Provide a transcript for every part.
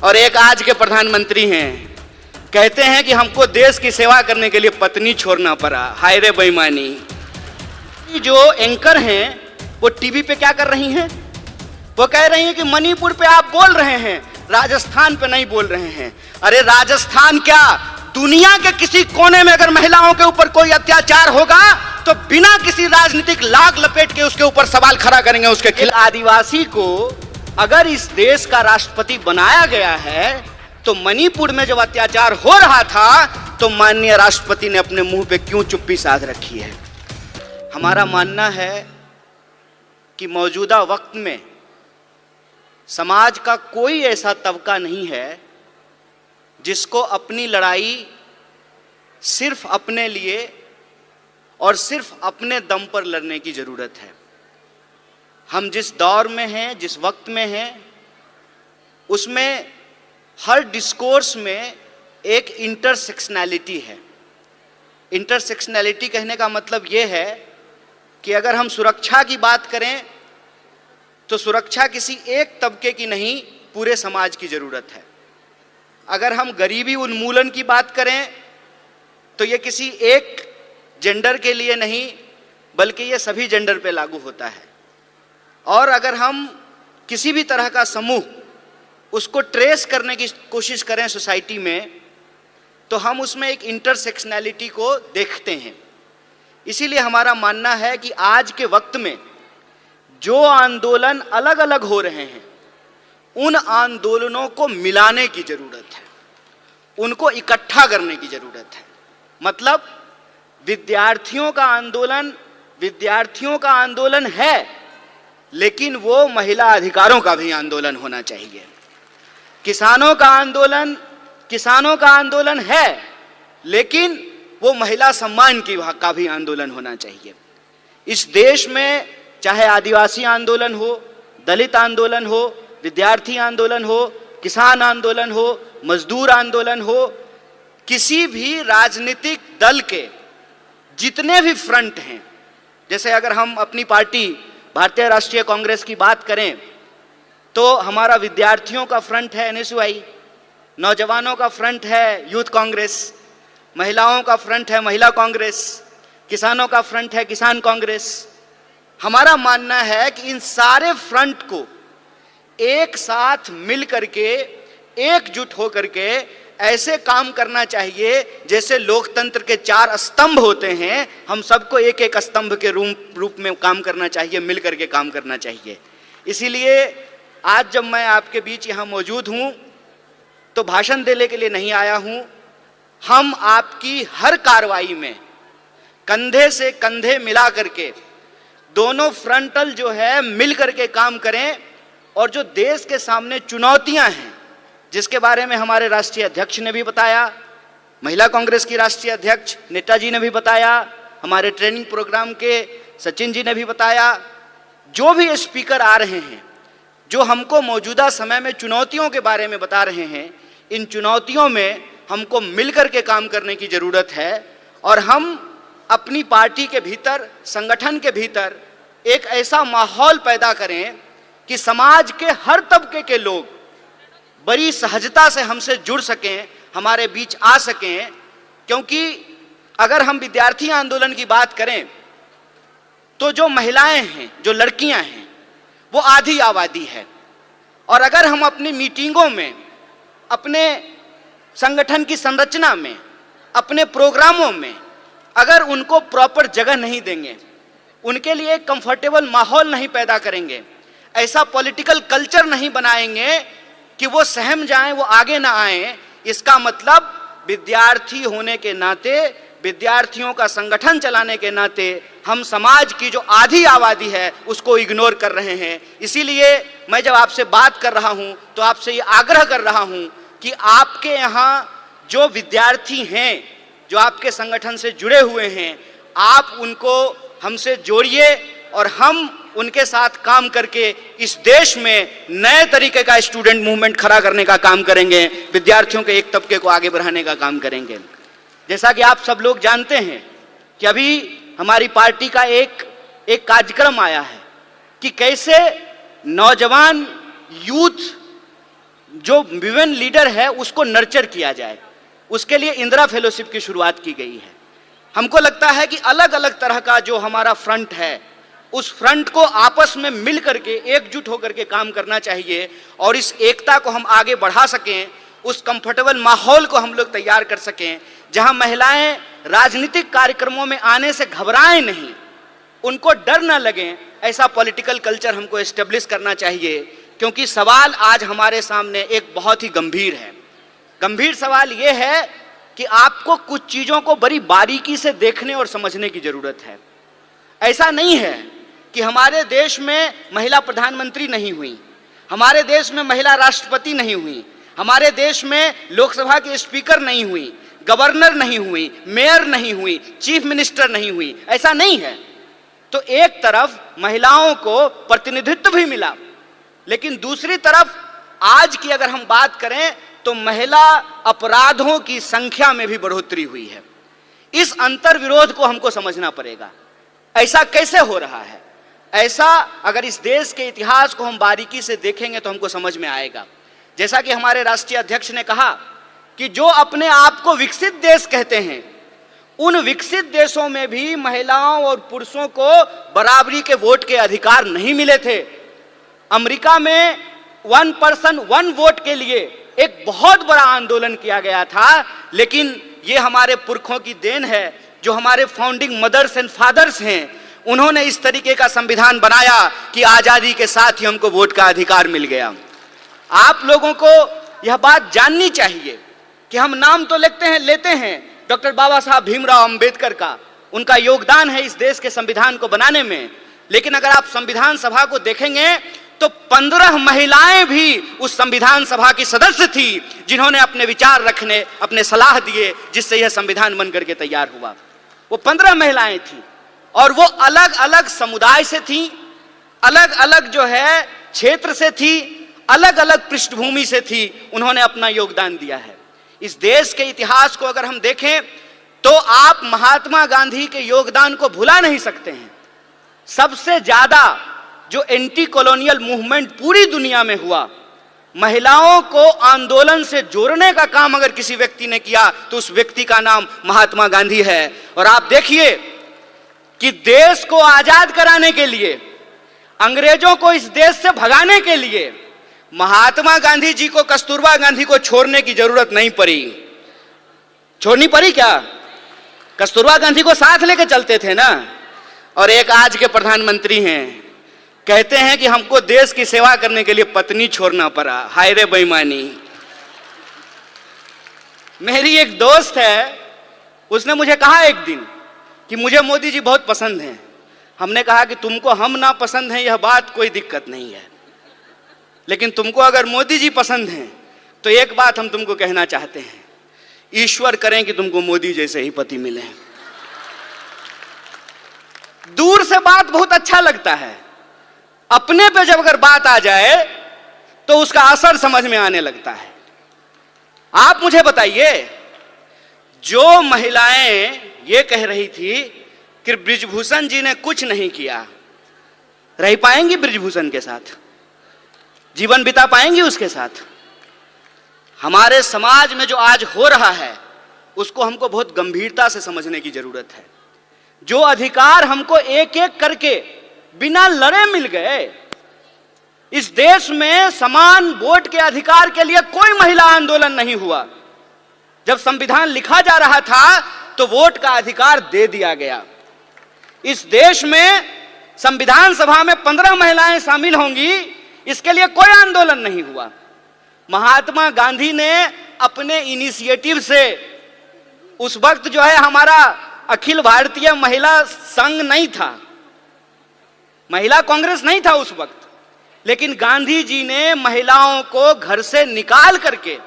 और एक आज के प्रधानमंत्री हैं, कहते हैं कि हमको देश की सेवा करने के लिए पत्नी छोड़ना पड़ा। हाय रे बेईमानी। जो एंकर हैं वो टीवी पे क्या कर रही हैं? वो कह रही हैं कि मणिपुर पे आप बोल रहे हैं, राजस्थान पे नहीं बोल रहे हैं। अरे राजस्थान क्या, दुनिया के किसी कोने में अगर महिलाओं के ऊपर कोई अत्याचार होगा तो बिना किसी राजनीतिक लाग लपेट के उसके ऊपर सवाल खड़ा करेंगे उसके खिलाफ। आदिवासी को अगर इस देश का राष्ट्रपति बनाया गया है तो मणिपुर में जब अत्याचार हो रहा था तो माननीय राष्ट्रपति ने अपने मुंह पे क्यों चुप्पी साध रखी है? हमारा मानना है कि मौजूदा वक्त में समाज का कोई ऐसा तबका नहीं है जिसको अपनी लड़ाई सिर्फ अपने लिए और सिर्फ अपने दम पर लड़ने की जरूरत है। हम जिस दौर में हैं, जिस वक्त में हैं, उसमें हर डिस्कोर्स में एक इंटरसेक्शनैलिटी है। इंटरसेक्शनैलिटी कहने का मतलब यह है कि अगर हम सुरक्षा की बात करें तो सुरक्षा किसी एक तबके की नहीं, पूरे समाज की जरूरत है। अगर हम गरीबी उन्मूलन की बात करें तो यह किसी एक जेंडर के लिए नहीं बल्कि यह सभी जेंडर पे लागू होता है। और अगर हम किसी भी तरह का समूह उसको ट्रेस करने की कोशिश करें सोसाइटी में तो हम उसमें एक इंटरसेक्शनैलिटी को देखते हैं। इसीलिए हमारा मानना है कि आज के वक्त में जो आंदोलन अलग अलग हो रहे हैं उन आंदोलनों को मिलाने की जरूरत है, उनको इकट्ठा करने की जरूरत है। मतलब विद्यार्थियों का आंदोलन है, लेकिन वो महिला अधिकारों का भी आंदोलन होना चाहिए। किसानों का आंदोलन है, लेकिन वो महिला सम्मान का भी आंदोलन होना चाहिए। इस देश में चाहे आदिवासी आंदोलन हो, दलित आंदोलन हो, विद्यार्थी आंदोलन हो, किसान आंदोलन हो, मजदूर आंदोलन हो, किसी भी राजनीतिक दल के जितने भी फ्रंट हैं, जैसे अगर हम अपनी पार्टी भारतीय राष्ट्रीय कांग्रेस की बात करें तो हमारा विद्यार्थियों का फ्रंट है NSUI, नौजवानों का फ्रंट है यूथ कांग्रेस, महिलाओं का फ्रंट है महिला कांग्रेस, किसानों का फ्रंट है किसान कांग्रेस। हमारा मानना है कि इन सारे फ्रंट को एक साथ मिल करके, एकजुट होकर के ऐसे काम करना चाहिए जैसे लोकतंत्र के 4 स्तंभ होते हैं। हम सबको एक एक स्तंभ के रूप में काम करना चाहिए, मिल करके काम करना चाहिए। इसीलिए आज जब मैं आपके बीच यहाँ मौजूद हूँ तो भाषण देने के लिए नहीं आया हूँ। हम आपकी हर कार्रवाई में कंधे से कंधे मिला करके दोनों फ्रंटल जो है मिल करके काम करें। और जो देश के सामने चुनौतियां हैं जिसके बारे में हमारे राष्ट्रीय अध्यक्ष ने भी बताया, महिला कांग्रेस की राष्ट्रीय अध्यक्ष नेताजी ने भी बताया, हमारे ट्रेनिंग प्रोग्राम के सचिन जी ने भी बताया, जो भी स्पीकर आ रहे हैं जो हमको मौजूदा समय में चुनौतियों के बारे में बता रहे हैं, इन चुनौतियों में हमको मिलकर के काम करने की जरूरत है। और हम अपनी पार्टी के भीतर, संगठन के भीतर एक ऐसा माहौल पैदा करें कि समाज के हर तबके के लोग बड़ी सहजता से हमसे जुड़ सकें, हमारे बीच आ सकें। क्योंकि अगर हम विद्यार्थी आंदोलन की बात करें तो जो महिलाएं हैं, जो लड़कियां हैं, वो आधी आबादी है। और अगर हम अपनी मीटिंगों में, अपने संगठन की संरचना में, अपने प्रोग्रामों में अगर उनको प्रॉपर जगह नहीं देंगे, उनके लिए एक कंफर्टेबल माहौल नहीं पैदा करेंगे, ऐसा पॉलिटिकल कल्चर नहीं बनाएंगे कि वो सहम जाएं, वो आगे ना आएं, इसका मतलब विद्यार्थी होने के नाते, विद्यार्थियों का संगठन चलाने के नाते हम समाज की जो आधी आबादी है उसको इग्नोर कर रहे हैं। इसीलिए मैं जब आपसे बात कर रहा हूं तो आपसे ये आग्रह कर रहा हूं कि आपके यहाँ जो विद्यार्थी हैं, जो आपके संगठन से जुड़े हुए हैं, आप उनको हमसे जोड़िए और हम उनके साथ काम करके इस देश में नए तरीके का स्टूडेंट मूवमेंट खड़ा करने का काम करेंगे, विद्यार्थियों के एक तबके को आगे बढ़ाने का काम करेंगे। जैसा कि आप सब लोग जानते हैं कि अभी हमारी पार्टी का एक कार्यक्रम आया है कि कैसे नौजवान यूथ जो विमेन लीडर है उसको नर्चर किया जाए, उसके लिए इंदिरा फेलोशिप की शुरुआत की गई है। हमको लगता है कि अलग अलग तरह का जो हमारा फ्रंट है, उस फ्रंट को आपस में मिल करके एकजुट होकर के काम करना चाहिए और इस एकता को हम आगे बढ़ा सकें, उस कंफर्टेबल माहौल को हम लोग तैयार कर सकें जहां महिलाएं राजनीतिक कार्यक्रमों में आने से घबराएं नहीं, उनको डर ना लगे, ऐसा पॉलिटिकल कल्चर हमको एस्टेब्लिश करना चाहिए। क्योंकि सवाल आज हमारे सामने एक बहुत ही गंभीर है। गंभीर सवाल यह है कि आपको कुछ चीजों को बड़ी बारीकी से देखने और समझने की जरूरत है। ऐसा नहीं है कि हमारे देश में महिला प्रधानमंत्री नहीं हुई, हमारे देश में महिला राष्ट्रपति नहीं हुई, हमारे देश में लोकसभा की स्पीकर नहीं हुई, गवर्नर नहीं हुई, मेयर नहीं हुई, चीफ मिनिस्टर नहीं हुई, ऐसा नहीं है। तो एक तरफ महिलाओं को प्रतिनिधित्व भी मिला, लेकिन दूसरी तरफ आज की अगर हम बात करें तो महिला अपराधों की संख्या में भी बढ़ोतरी हुई है। इस अंतर विरोध को हमको समझना पड़ेगा। ऐसा कैसे हो रहा है? ऐसा अगर इस देश के इतिहास को हम बारीकी से देखेंगे तो हमको समझ में आएगा। जैसा कि हमारे राष्ट्रीय अध्यक्ष ने कहा कि जो अपने आप को विकसित देश कहते हैं, उन विकसित देशों में भी महिलाओं और पुरुषों को बराबरी के वोट के अधिकार नहीं मिले थे। अमेरिका में 1 पर्सन 1 वोट के लिए एक बहुत बड़ा आंदोलन किया गया था, लेकिन ये हमारे पुरखों की देन है, जो हमारे फाउंडिंग मदर्स एंड फादर्स हैं, उन्होंने इस तरीके का संविधान बनाया कि आजादी के साथ ही हमको वोट का अधिकार मिल गया। आप लोगों को यह बात जाननी चाहिए कि हम नाम तो लेते हैं डॉक्टर बाबा साहब भीमराव अंबेडकर का, उनका योगदान है इस देश के संविधान को बनाने में, लेकिन अगर आप संविधान सभा को देखेंगे तो 15 महिलाएं भी उस संविधान सभा की सदस्य थी, जिन्होंने अपने विचार रखने, अपने सलाह दिए, जिससे यह संविधान बनकर के तैयार हुआ। वो 15 महिलाएं थी और वो अलग अलग समुदाय से थी, अलग अलग जो है क्षेत्र से थी, अलग अलग पृष्ठभूमि से थी, उन्होंने अपना योगदान दिया है। इस देश के इतिहास को अगर हम देखें तो आप महात्मा गांधी के योगदान को भुला नहीं सकते हैं। सबसे ज्यादा जो एंटी कॉलोनियल मूवमेंट पूरी दुनिया में हुआ, महिलाओं को आंदोलन से जोड़ने का काम अगर किसी व्यक्ति ने किया तो उस व्यक्ति का नाम महात्मा गांधी है। और आप देखिए कि देश को आजाद कराने के लिए, अंग्रेजों को इस देश से भगाने के लिए महात्मा गांधी जी को कस्तूरबा गांधी को छोड़ने की जरूरत नहीं पड़ी। छोड़नी पड़ी क्या? कस्तूरबा गांधी को साथ लेकर चलते थे ना। और एक आज के प्रधानमंत्री हैं, कहते हैं कि हमको देश की सेवा करने के लिए पत्नी छोड़ना पड़ा। हाय रे बेईमानी। मेरी एक दोस्त है, उसने मुझे कहा एक दिन कि मुझे मोदी जी बहुत पसंद हैं। हमने कहा कि तुमको हम ना पसंद हैं यह बात कोई दिक्कत नहीं है, लेकिन तुमको अगर मोदी जी पसंद हैं तो एक बात हम तुमको कहना चाहते हैं, ईश्वर करें कि तुमको मोदी जैसे ही पति मिले। दूर से बात बहुत अच्छा लगता है, अपने पे जब अगर बात आ जाए तो उसका असर समझ में आने लगता है। आप मुझे बताइए, जो महिलाएं ये कह रही थी कि बृजभूषण जी ने कुछ नहीं किया, रह पाएंगी बृजभूषण के साथ? जीवन बिता पाएंगी उसके साथ? हमारे समाज में जो आज हो रहा है उसको हमको बहुत गंभीरता से समझने की जरूरत है। जो अधिकार हमको एक एक करके बिना लड़े मिल गए, इस देश में समान वोट के अधिकार के लिए कोई महिला आंदोलन नहीं हुआ। जब संविधान लिखा जा रहा था तो वोट का अधिकार दे दिया गया। इस देश में संविधान सभा में 15 महिलाएं शामिल होंगी, इसके लिए कोई आंदोलन नहीं हुआ। महात्मा गांधी ने अपने इनिशिएटिव से, उस वक्त जो है हमारा अखिल भारतीय महिला संघ नहीं था, महिला कांग्रेस नहीं था उस वक्त, लेकिन गांधी जी ने महिलाओं को घर से निकाल करके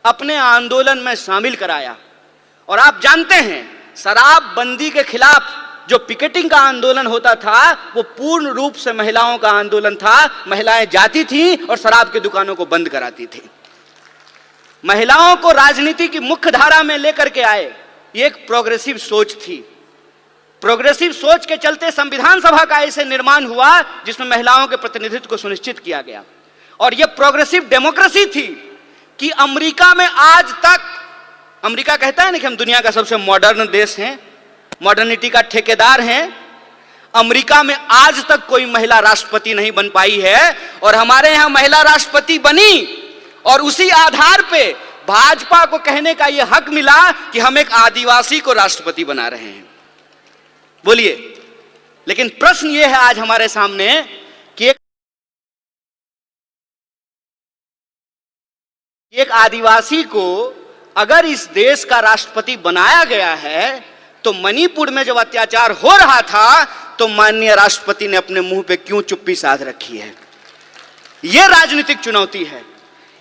अपने आंदोलन में शामिल कराया। और आप जानते हैं, शराबबंदी के खिलाफ जो पिकेटिंग का आंदोलन होता था वो पूर्ण रूप से महिलाओं का आंदोलन था। महिलाएं जाती थी और शराब की दुकानों को बंद कराती थी। महिलाओं को राजनीति की मुख्य धारा में लेकर के आए, ये एक प्रोग्रेसिव सोच थी। प्रोग्रेसिव सोच के चलते संविधान सभा का ऐसे निर्माण हुआ जिसमें महिलाओं के प्रतिनिधित्व को सुनिश्चित किया गया। और ये प्रोग्रेसिव डेमोक्रेसी थी कि अमेरिका में आज तक, अमेरिका कहता है ना कि हम दुनिया का सबसे मॉडर्न देश हैं, मॉडर्निटी का ठेकेदार हैं। अमेरिका में आज तक कोई महिला राष्ट्रपति नहीं बन पाई है और हमारे यहां महिला राष्ट्रपति बनी और उसी आधार पे भाजपा को कहने का यह हक मिला कि हम एक आदिवासी को राष्ट्रपति बना रहे हैं। बोलिए, लेकिन प्रश्न यह है आज हमारे सामने कि एक आदिवासी को अगर इस देश का राष्ट्रपति बनाया गया है तो मणिपुर में जब अत्याचार हो रहा था तो माननीय राष्ट्रपति ने अपने मुंह पे क्यों चुप्पी साध रखी है? यह राजनीतिक चुनौती है।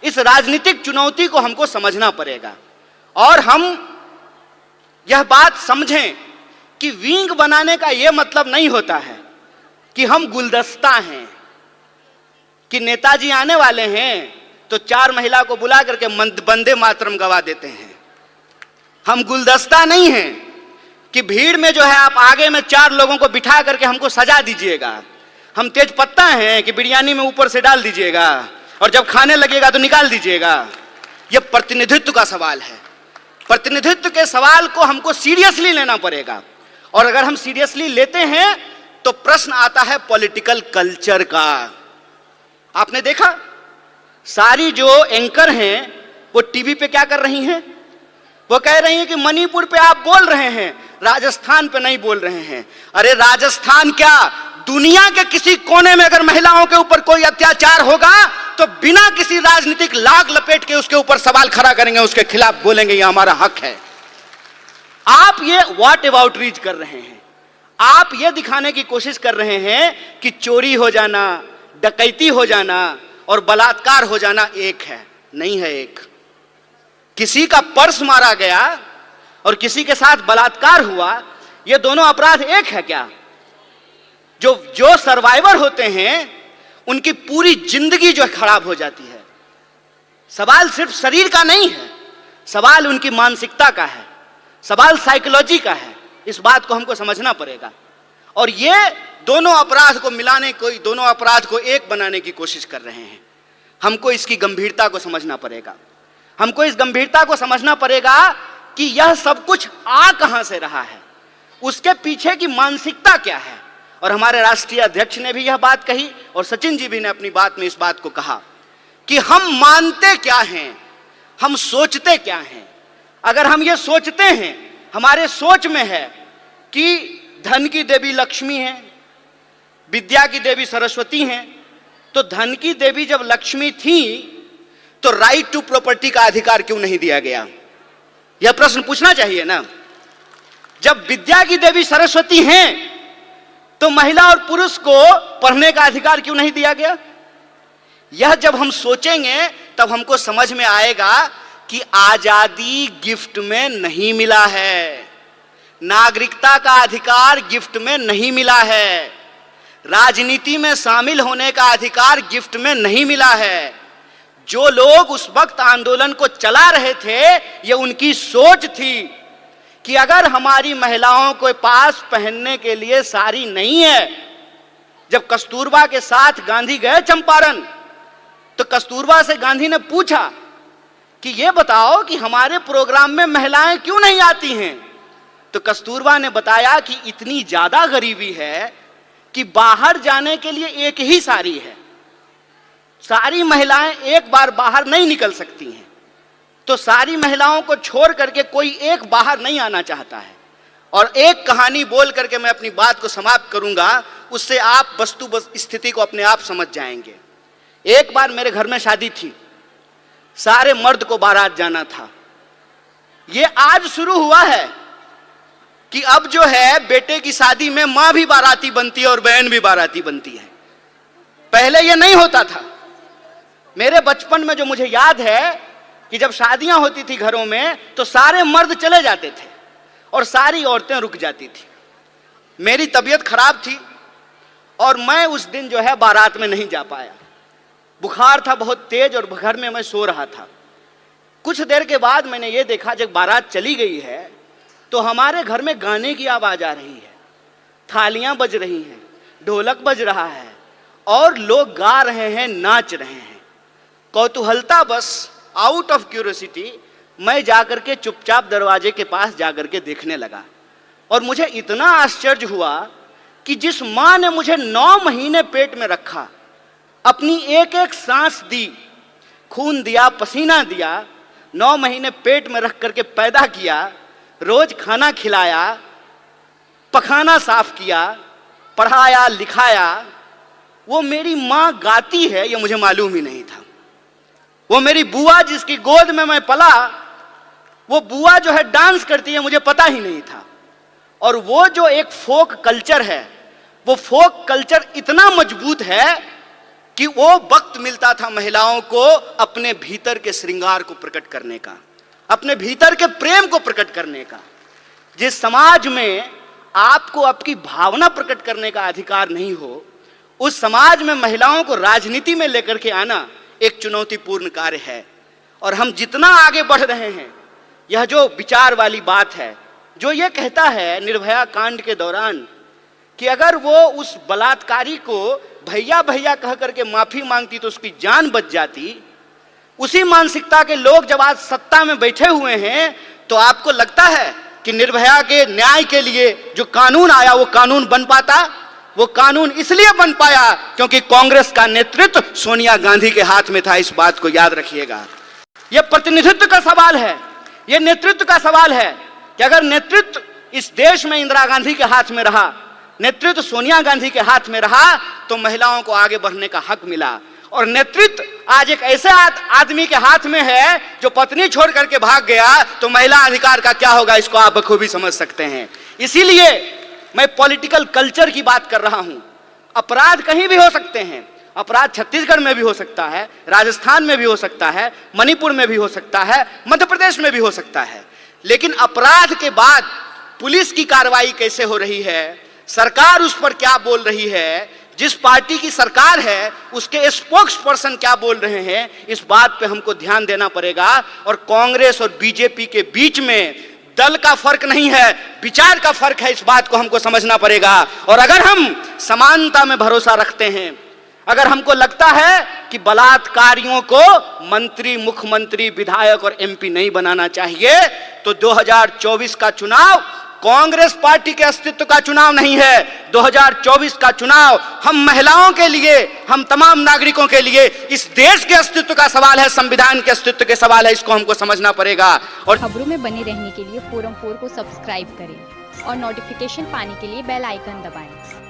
इस राजनीतिक चुनौती को हमको समझना पड़ेगा और हम यह बात समझें कि विंग बनाने का यह मतलब नहीं होता है कि हम गुलदस्ता हैं, कि नेताजी आने वाले हैं तो 4 महिला को बुला करके वंदे मातरम गवा देते हैं। हम गुलदस्ता नहीं हैं कि भीड़ में जो है आप आगे में 4 लोगों को बिठा करके हमको सजा दीजिएगा। हम तेज पत्ता हैं कि बिरयानी में ऊपर से डाल दीजिएगा और जब खाने लगेगा तो निकाल दीजिएगा। यह प्रतिनिधित्व का सवाल है। प्रतिनिधित्व के सवाल को हमको सीरियसली लेना पड़ेगा और अगर हम सीरियसली लेते हैं तो प्रश्न आता है पॉलिटिकल कल्चर का। आपने देखा सारी जो एंकर हैं वो टीवी पे क्या कर रही हैं? वो कह रही हैं कि मणिपुर पे आप बोल रहे हैं, राजस्थान पे नहीं बोल रहे हैं। अरे राजस्थान क्या, दुनिया के किसी कोने में अगर महिलाओं के ऊपर कोई अत्याचार होगा तो बिना किसी राजनीतिक लाग लपेट के उसके ऊपर सवाल खड़ा करेंगे, उसके खिलाफ बोलेंगे, ये हमारा हक है। आप ये व्हाट अबाउट रीच कर रहे हैं। आप ये दिखाने की कोशिश कर रहे हैं कि चोरी हो जाना, डकैती हो जाना और बलात्कार हो जाना एक है। नहीं है एक। किसी का पर्स मारा गया और किसी के साथ बलात्कार हुआ, ये दोनों अपराध एक है क्या? जो सर्वाइवर होते हैं उनकी पूरी जिंदगी जो खराब हो जाती है। सवाल सिर्फ शरीर का नहीं है, सवाल उनकी मानसिकता का है, सवाल साइकोलॉजी का है। इस बात को हमको समझना पड़ेगा और ये दोनों अपराध को मिलाने को, दोनों अपराध को एक बनाने की कोशिश कर रहे हैं। हमको इसकी गंभीरता को समझना पड़ेगा। हमको इस गंभीरता को समझना पड़ेगा कि यह सब कुछ आ कहां से रहा है, उसके पीछे की मानसिकता क्या है। और हमारे राष्ट्रीय अध्यक्ष ने भी यह बात कही और सचिन जी भी ने अपनी बात में इस बात को कहा कि हम मानते क्या हैं, हम सोचते क्या हैं। अगर हम ये सोचते हैं, हमारे सोच में है कि धन की देवी लक्ष्मी है, विद्या की देवी सरस्वती हैं, तो धन की देवी जब लक्ष्मी थी तो राइट टू प्रॉपर्टी का अधिकार क्यों नहीं दिया गया? यह प्रश्न पूछना चाहिए ना। जब विद्या की देवी सरस्वती हैं तो महिला और पुरुष को पढ़ने का अधिकार क्यों नहीं दिया गया? यह जब हम सोचेंगे तब हमको समझ में आएगा कि आजादी गिफ्ट में नहीं मिला है, नागरिकता का अधिकार गिफ्ट में नहीं मिला है, राजनीति में शामिल होने का अधिकार गिफ्ट में नहीं मिला है। जो लोग उस वक्त आंदोलन को चला रहे थे, ये उनकी सोच थी कि अगर हमारी महिलाओं के पास पहनने के लिए साड़ी नहीं है। जब कस्तूरबा के साथ गांधी गए चंपारण तो कस्तूरबा से गांधी ने पूछा कि ये बताओ कि हमारे प्रोग्राम में महिलाएं क्यों नहीं आती हैं? तो कस्तूरबा ने बताया कि इतनी ज्यादा गरीबी है कि बाहर जाने के लिए एक ही साड़ी है, सारी महिलाएं एक बार बाहर नहीं निकल सकती हैं, तो सारी महिलाओं को छोड़ करके कोई एक बाहर नहीं आना चाहता है। और एक कहानी बोल करके मैं अपनी बात को समाप्त करूंगा, उससे आप वस्तु स्थिति को अपने आप समझ जाएंगे। एक बार मेरे घर में शादी थी, सारे मर्द को बारात जाना था। ये आज शुरू हुआ है कि अब जो है बेटे की शादी में मां भी बाराती बनती है और बहन भी बाराती बनती है। पहले ये नहीं होता था। मेरे बचपन में जो मुझे याद है कि जब शादियां होती थी घरों में तो सारे मर्द चले जाते थे और सारी औरतें रुक जाती थी। मेरी तबीयत खराब थी और मैं उस दिन जो है बारात में नहीं जा पाया। बुखार था बहुत तेज और घर में मैं सो रहा था। कुछ देर के बाद मैंने ये देखा, जब बारात चली गई है तो हमारे घर में गाने की आवाज आ रही है, थालियां बज रही हैं, ढोलक बज रहा है और लोग गा रहे हैं, नाच रहे हैं। कौतूहलता बस, आउट ऑफ क्यूरियोसिटी, मैं जाकर के चुपचाप दरवाजे के पास जाकर के देखने लगा। और मुझे इतना आश्चर्य हुआ कि जिस माँ ने मुझे 9 महीने पेट में रखा, अपनी एक एक सांस दी, खून दिया, पसीना दिया, 9 महीने पेट में रख करके पैदा किया, रोज खाना खिलाया, पखाना साफ किया, पढ़ाया लिखाया, वो मेरी माँ गाती है ये मुझे मालूम ही नहीं था। वो मेरी बुआ जिसकी गोद में मैं पला, वो बुआ जो है डांस करती है मुझे पता ही नहीं था। और वो जो एक फोक कल्चर है, वो फोक कल्चर इतना मजबूत है कि वो वक्त मिलता था महिलाओं को अपने भीतर के श्रृंगार को प्रकट करने का, अपने भीतर के प्रेम को प्रकट करने का। जिस समाज में आपको आपकी भावना प्रकट करने का अधिकार नहीं हो, उस समाज में महिलाओं को राजनीति में लेकर के आना एक चुनौतीपूर्ण कार्य है। और हम जितना आगे बढ़ रहे हैं, यह जो विचार वाली बात है, जो ये कहता है निर्भया कांड के दौरान कि अगर वो उस बलात्कारी को भैया भैया कह करके माफी मांगती तो उसकी जान बच जाती, उसी मानसिकता के लोग जब आज सत्ता में बैठे हुए हैं, तो आपको लगता है कि निर्भया के न्याय के लिए जो कानून आया वो कानून बन पाता? वो कानून इसलिए बन पाया क्योंकि कांग्रेस का नेतृत्व सोनिया गांधी के हाथ में था। इस बात को याद रखिएगा। यह प्रतिनिधित्व का सवाल है, यह नेतृत्व का सवाल है कि अगर नेतृत्व इस देश में इंदिरा गांधी के हाथ में रहा, नेतृत्व सोनिया गांधी के हाथ में रहा, तो महिलाओं को आगे बढ़ने का हक मिला। और नेतृत्व आज एक ऐसे आदमी के हाथ में है जो पत्नी छोड़ करके भाग गया, तो महिला अधिकार का क्या होगा, इसको आप बखूबी समझ सकते हैं। इसीलिए मैं पॉलिटिकल कल्चर की बात कर रहा हूं। अपराध कहीं भी हो सकते हैं, अपराध छत्तीसगढ़ में भी हो सकता है, राजस्थान में भी हो सकता है, मणिपुर में भी हो सकता है, मध्य प्रदेश में भी हो सकता है। लेकिन अपराध के बाद पुलिस की कार्रवाई कैसे हो रही है, सरकार उस पर क्या बोल रही है, जिस पार्टी की सरकार है उसके स्पोक्स पर्सन क्या बोल रहे हैं, इस बात पे हमको ध्यान देना पड़ेगा। और कांग्रेस और बीजेपी के बीच में दल का फर्क नहीं है, विचार का फर्क है। इस बात को हमको समझना पड़ेगा। और अगर हम समानता में भरोसा रखते हैं, अगर हमको लगता है कि बलात्कारियों को मंत्री, मुख्यमंत्री, विधायक और एमपी नहीं बनाना चाहिए, तो 2024 का चुनाव कांग्रेस पार्टी के अस्तित्व का चुनाव नहीं है। 2024 का चुनाव हम महिलाओं के लिए, हम तमाम नागरिकों के लिए, इस देश के अस्तित्व का सवाल है, संविधान के अस्तित्व के सवाल है। इसको हमको समझना पड़ेगा। और खबरों में बने रहने के लिए फोरम 4 को सब्सक्राइब करें और नोटिफिकेशन पाने के लिए बेल आइकन दबाएं।